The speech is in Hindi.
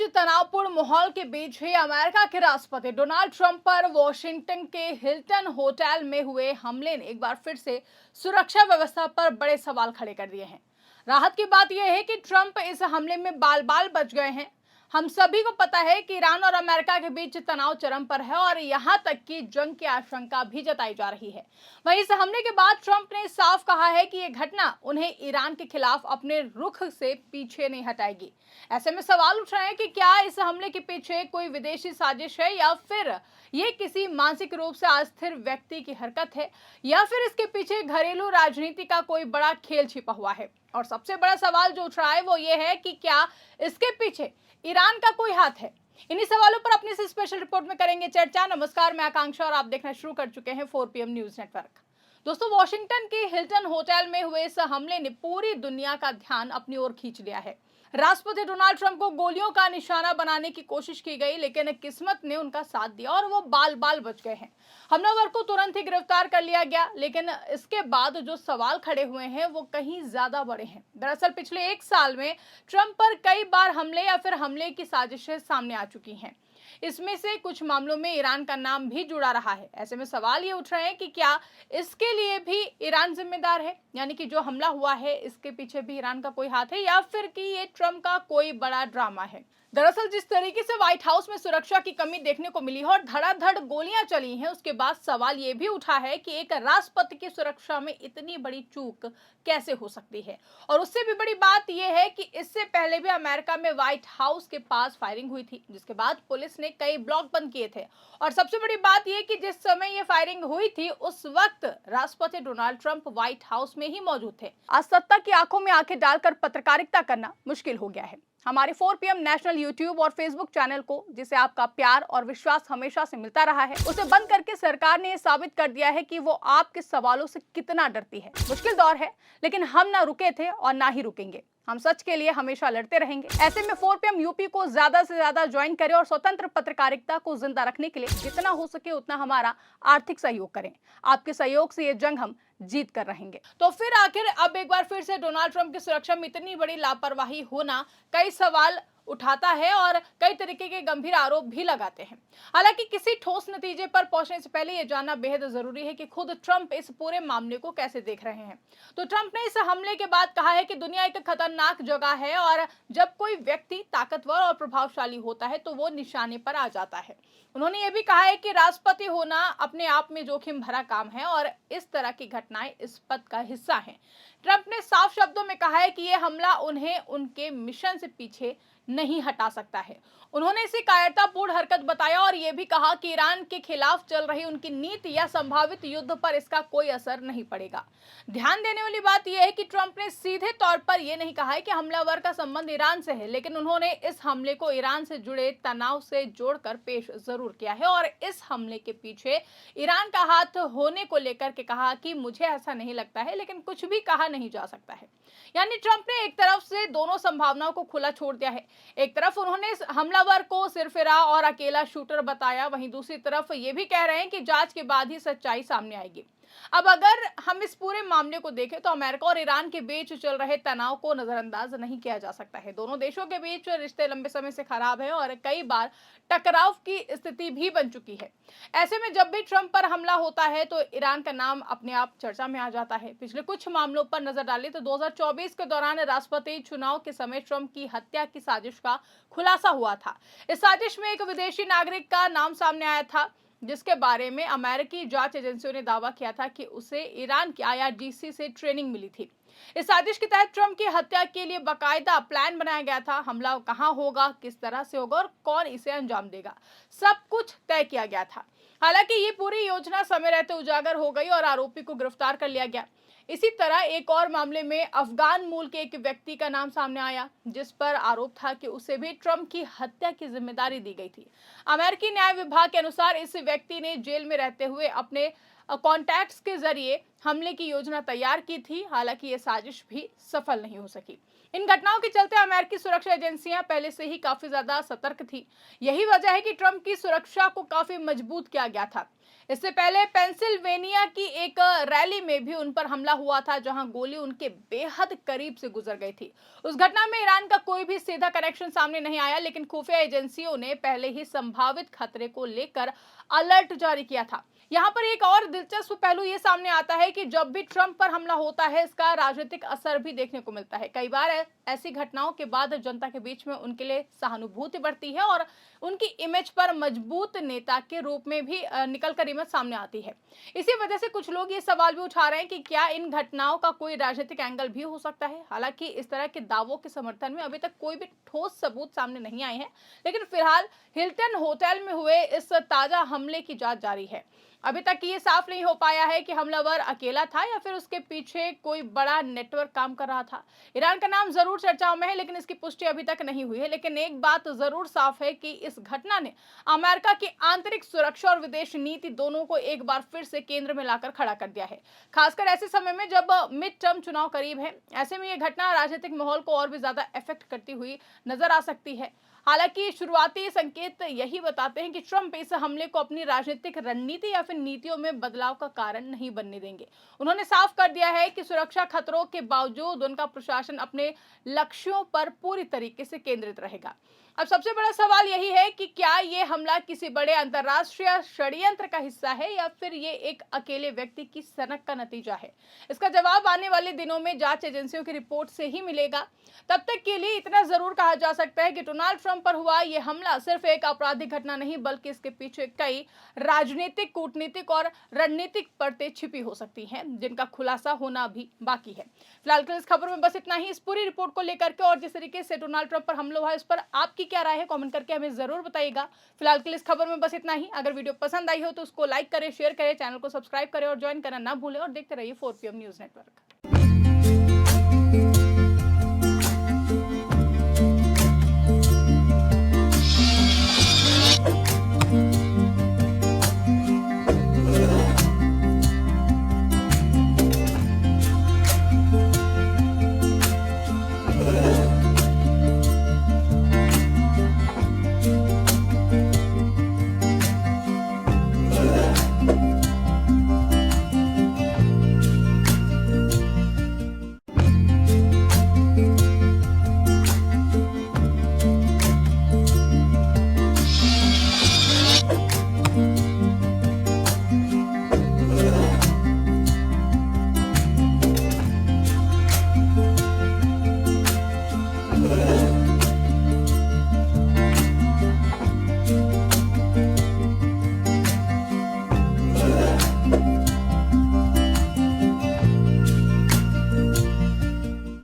तनावपूर्ण माहौल के बीच ही अमेरिका के राष्ट्रपति डोनाल्ड ट्रंप पर वॉशिंगटन के हिल्टन होटल में हुए हमले ने एक बार फिर से सुरक्षा व्यवस्था पर बड़े सवाल खड़े कर दिए हैं। राहत की बात यह है कि ट्रंप इस हमले में बाल बाल बच गए हैं। हम सभी को पता है कि ईरान और अमेरिका के बीच तनाव चरम पर है और यहां तक कि जंग की आशंका भी जताई जा रही है। वहीं इस हमले के बाद ट्रंप ने साफ कहा है कि यह घटना उन्हें ईरान के खिलाफ अपने रुख से पीछे नहीं हटाएगी। ऐसे में सवाल उठ रहे हैं कि क्या इस हमले के पीछे कोई विदेशी साजिश है या फिर ये किसी मानसिक रूप से अस्थिर व्यक्ति की हरकत है या फिर इसके पीछे घरेलू राजनीति का कोई बड़ा खेल छिपा हुआ है। और सबसे बड़ा सवाल जो उठ रहा है वो ये है कि क्या इसके पीछे ईरान का कोई हाथ है। इन्हीं सवालों पर अपनी इस स्पेशल रिपोर्ट में करेंगे चर्चा। नमस्कार, मैं आकांक्षा और आप देखना शुरू कर चुके हैं 4 PM न्यूज नेटवर्क। दोस्तों, वॉशिंगटन के हिल्टन होटल में हुए इस हमले ने पूरी दुनिया का ध्यान अपनी ओर खींच लिया है। राष्ट्रपति डोनाल्ड ट्रंप को गोलियों का निशाना बनाने की कोशिश की गई, लेकिन किस्मत ने उनका साथ दिया और वो बाल बाल बच गए हैं। हमलावर को तुरंत ही गिरफ्तार कर लिया गया, लेकिन इसके बाद जो सवाल खड़े हुए हैं वो कहीं ज्यादा बड़े हैं। दरअसल पिछले 1 साल में ट्रंप पर कई बार हमले या फिर हमले की साजिशें सामने आ चुकी हैं। इसमें से कुछ मामलों में ईरान का नाम भी जुड़ा रहा है। ऐसे में सवाल ये उठ रहे हैं कि क्या इसके लिए भी ईरान जिम्मेदार है, यानी कि जो हमला हुआ है इसके पीछे भी ईरान का कोई हाथ है या फिर कि ये ट्रंप का कोई बड़ा ड्रामा है। दरअसल जिस तरीके से व्हाइट हाउस में सुरक्षा की कमी देखने को मिली है और धड़ाधड़ गोलियां चली हैं, उसके बाद सवाल ये भी उठा है कि एक राष्ट्रपति की सुरक्षा में इतनी बड़ी चूक कैसे हो सकती है। और उससे भी बड़ी बात यह है कि इससे पहले भी अमेरिका में व्हाइट हाउस के पास फायरिंग हुई थी, जिसके बाद पुलिस ने कई ब्लॉक बंद किए थे। और सबसे बड़ी बात यह कि जिस समय ये फायरिंग हुई थी उस वक्त राष्ट्रपति डोनाल्ड ट्रंप व्हाइट हाउस में ही मौजूद थे। आज सत्ता की आंखों में आंखें डालकर पत्रकारिता करना मुश्किल हो गया है। हमारे 4 PM नेशनल यूट्यूब और फेसबुक चैनल को, जिसे आपका प्यार और विश्वास हमेशा से मिलता रहा है, उसे बंद करके सरकार ने यह साबित कर दिया है कि वो आपके सवालों से कितना डरती है। मुश्किल दौर है, लेकिन हम ना रुके थे और ना ही रुकेंगे। हम सच के लिए हमेशा लड़ते रहेंगे। ऐसे में 4 PM यूपी को ज्यादा से ज्यादा ज्वाइन करें और स्वतंत्र पत्रकारिता को जिंदा रखने के लिए जितना हो सके उतना हमारा आर्थिक सहयोग करें। आपके सहयोग से ये जंग हम जीत कर रहेंगे। तो फिर आखिर अब एक बार फिर से डोनाल्ड ट्रंप की सुरक्षा में इतनी बड़ी लापरवाही होना कई सवाल उठाता है और कई तरीके के गंभीर आरोप भी लगाते हैं। हालांकि किसी ठोस नतीजे पर पहुंचने से पहले यह जानना बेहद जरूरी है कि खुद ट्रंप इस पूरे मामले को कैसे देख रहे हैं। तो ट्रंप ने इस हमले के बाद कहा है कि दुनिया एक खतरनाक जगह है और जब कोई व्यक्ति ताकतवर और प्रभावशाली होता है तो वो निशाने पर आ जाता है। उन्होंने ये भी कहा है कि राष्ट्रपति होना अपने आप में जोखिम भरा काम है और इस तरह की घटनाएं इस पद का हिस्सा हैं। ट्रंप ने साफ शब्दों में कहा है कि यह हमला उन्हें उनके मिशन से पीछे नहीं हटा सकता है। उन्होंने इसे कायरतापूर्ण हरकत बताया और यह भी कहा कि ईरान के खिलाफ चल रही उनकी नीति या संभावित युद्ध पर इसका कोई असर नहीं पड़ेगा। ध्यान देने वाली बात यह है कि ट्रंप ने सीधे तौर पर यह नहीं कहा है कि हमलावर का संबंध ईरान से है, लेकिन उन्होंने इस हमले को ईरान से जुड़े तनाव से जोड़कर पेश जरूर किया है और इस हमले के पीछे ईरान का हाथ होने को लेकर के कहा कि मुझे ऐसा नहीं लगता है, लेकिन कुछ भी कहा नहीं जा सकता है। यानी ट्रंप ने एक तरफ से दोनों संभावनाओं को खुला छोड़ दिया है। एक तरफ उन्होंने इस हमलावर को सिरफिरा और अकेला शूटर बताया, वहीं दूसरी तरफ ये भी कह रहे हैं कि जांच के बाद ही सच्चाई सामने आएगी। अब अगर हम इस पूरे मामले को देखें तो अमेरिका और ईरान के बीच चल रहे तनाव को नजरअंदाज नहीं किया जा सकता है। दोनों देशों के बीच रिश्ते लंबे समय से खराब है और कई बार टकराव की स्थिति भी बन चुकी है। ऐसे में जब भी ट्रंप पर हमला होता है तो ईरान का नाम अपने आप चर्चा में आ जाता है। पिछले कुछ मामलों पर नजर डालें तो 2024 के दौरान राष्ट्रपति चुनाव के समय ट्रंप की हत्या की साजिश का खुलासा हुआ था। इस साजिश में एक विदेशी नागरिक का नाम सामने आया था, जिसके बारे में अमेरिकी जांच एजेंसियों ने दावा किया था कि उसे ईरान की IRGC से ट्रेनिंग मिली थी। इस साजिश के तहत ट्रंप की हत्या के लिए बाकायदा प्लान बनाया गया था। हमला कहां होगा, किस तरह से होगा और कौन इसे अंजाम देगा, सब कुछ तय किया गया था। हालांकि ये पूरी योजना समय रहते उजागर हो गई और आरोपी को गिरफ्तार कर लिया गया। इसी तरह एक और मामले में अफगान मूल के एक व्यक्ति का नाम सामने आया, जिस पर आरोप था कि उसे भी ट्रंप की हत्या की जिम्मेदारी दी गई थी। अमेरिकी न्याय विभाग के अनुसार इस व्यक्ति ने जेल में रहते हुए अपने कॉन्टैक्ट्स के जरिए हमले की योजना तैयार की थी। हालांकि ये साजिश भी सफल नहीं हो सकी। इन घटनाओं के चलते अमेरिकी सुरक्षा एजेंसियां पहले से ही काफी ज्यादा सतर्क थी। यही वजह है कि ट्रंप की सुरक्षा को काफी मजबूत किया गया था। इससे पहले पेंसिल्वेनिया की एक रैली में भी उन पर हमला हुआ था, जहां गोली उनके बेहद करीब से गुजर गई थी। उस घटना में ईरान का कोई भी सीधा कनेक्शन सामने नहीं आया, लेकिन खुफिया एजेंसियों ने पहले ही संभावित खतरे को लेकर अलर्ट जारी किया था। यहाँ पर एक और दिलचस्प पहलू ये सामने आता है कि जब भी ट्रंप पर हमला होता है, इसका राजनीतिक असर भी देखने को मिलता है। कई बार ऐसी घटनाओं के बाद जनता के बीच में उनके लिए सहानुभूति बढ़ती है और उनकी इमेज पर मजबूत नेता के रूप में भी निकलकर इमेज सामने आती है। इसी वजह से कुछ लोग ये सवाल भी उठा रहे हैं कि क्या इन घटनाओं का कोई राजनीतिक एंगल भी हो सकता है। हालांकि इस तरह के दावों के समर्थन में अभी तक कोई भी ठोस सबूत सामने नहीं आए हैं, लेकिन फिलहाल हिल्टन होटल में हुए इस ताजा हमले की जांच जारी है। अभी तक ये साफ नहीं हो पाया है कि हमलावर अकेला था या फिर उसके पीछे कोई बड़ा नेटवर्क काम कर रहा था। ईरान का नाम जरूर चर्चाओं में है, लेकिन इसकी पुष्टि अभी तक नहीं हुई है। लेकिन एक बात जरूर साफ है कि इस घटना ने अमेरिका की आंतरिक सुरक्षा और विदेश नीति दोनों को एक बार फिर से केंद्र में लाकर खड़ा कर दिया है। खासकर ऐसे समय में जब मिड टर्म चुनाव करीब है, ऐसे में यह घटना राजनीतिक माहौल को और भी ज्यादा इफेक्ट करती हुई नजर आ सकती है। हालांकि शुरुआती संकेत यही बताते हैं कि ट्रंप इस हमले को अपनी राजनीतिक रणनीति या फिर नीतियों में बदलाव का कारण नहीं बनने देंगे। उन्होंने साफ कर दिया है कि सुरक्षा खतरों के बावजूद उनका प्रशासन अपने लक्ष्यों पर पूरी तरीके से केंद्रित रहेगा। अब सबसे बड़ा सवाल यही है कि क्या ये हमला किसी बड़े अंतर्राष्ट्रीय षड्यंत्र का हिस्सा है या फिर ये एक अकेले व्यक्ति की सनक का नतीजा है। इसका जवाब आने वाले दिनों में जांच एजेंसियों की रिपोर्ट से ही मिलेगा। तब तक के लिए इतना जरूर कहा जा सकता है कि डोनाल्ड ट्रंप पर हुआ ये हमला सिर्फ एक आपराधिक घटना नहीं, बल्कि इसके पीछे कई राजनीतिक, कूटनीतिक और रणनीतिक परतें छिपी हो सकती हैं, जिनका खुलासा होना भी बाकी है। फिलहाल के इस खबर में बस इतना ही। इस पूरी रिपोर्ट को लेकर के और जिस तरीके से डोनाल्ड ट्रंप पर हमला हुआ है, इस पर आपकी क्या राय है, कमेंट करके हमें जरूर बताइएगा। फिलहाल के लिए इस खबर में बस इतना ही। अगर वीडियो पसंद आई हो तो उसको लाइक करें, शेयर करें, चैनल को सब्सक्राइब करें और ज्वाइन करना ना भूलें और देखते रहिए 4PM न्यूज नेटवर्क।